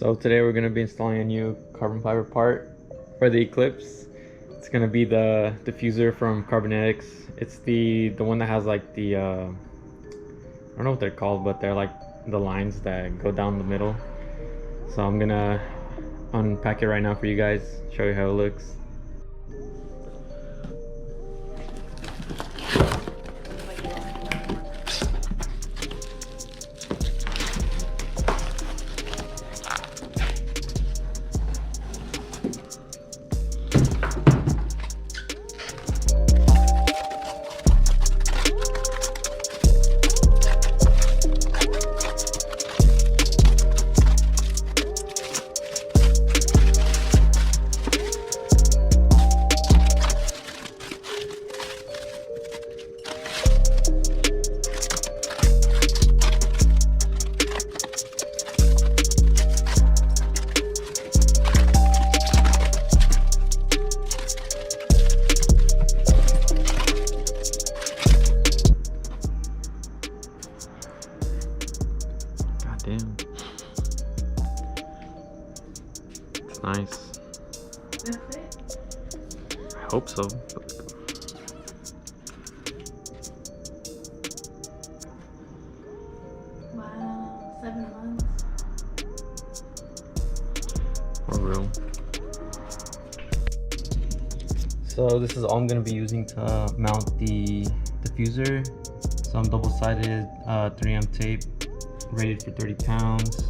So today we're going to be installing a new carbon fiber part for the Eclipse. It's going to be the diffuser from Carbonetics. It's the one that has like the I don't know what they're called, but they're like the lines that go down the middle. So I'm gonna unpack it right now for you guys, show you how it looks. Damn. It's nice. That's it? I hope so. Wow, 7 months. For real. So this is all I'm going to be using to mount the diffuser. Some double-sided 3M tape rated for 30 pounds.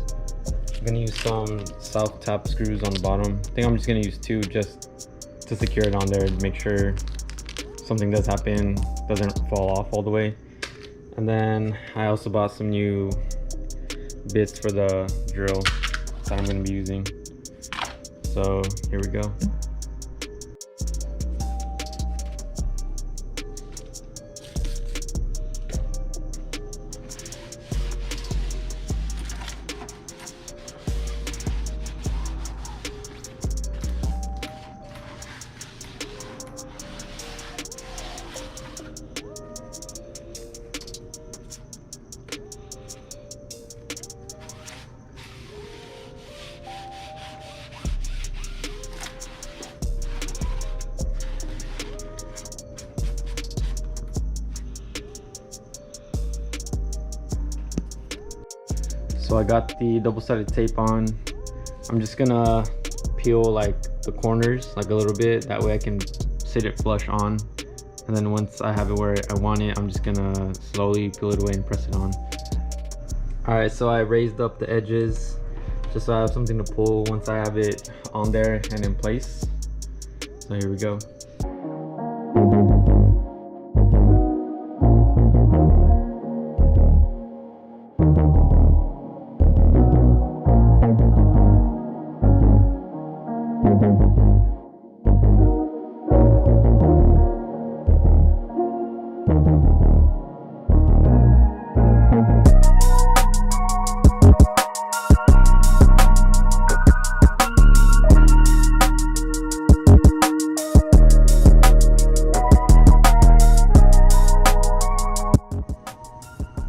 I'm gonna use some self-tap screws on the bottom. I think I'm just gonna use 2 just to secure it on there to make sure something does happen, doesn't fall off all the way. And then I also bought some new bits for the drill that I'm gonna be using. So here we go. So I got the double-sided tape on. I'm just gonna peel like the corners like a little bit, that way I can sit it flush on, and then once I have it where I want it, I'm just gonna slowly peel it away and press it on. Alright, so I raised up the edges just so I have something to pull once I have it on there and in place. So here we go.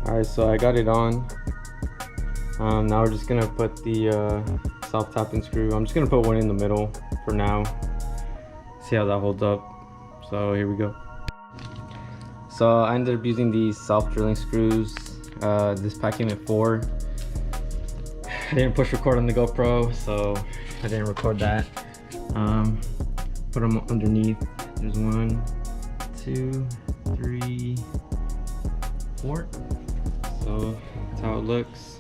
Alright, so I got it on. Now we're just gonna put the self-tapping screw. I'm just gonna put one in the middle for now. See how that holds up. So here we go. So I ended up using these self-drilling screws. This pack came at 4. I didn't push record on the GoPro, so I didn't record that. Put them underneath. There's 1, 2, 3, 4. So that's how it looks.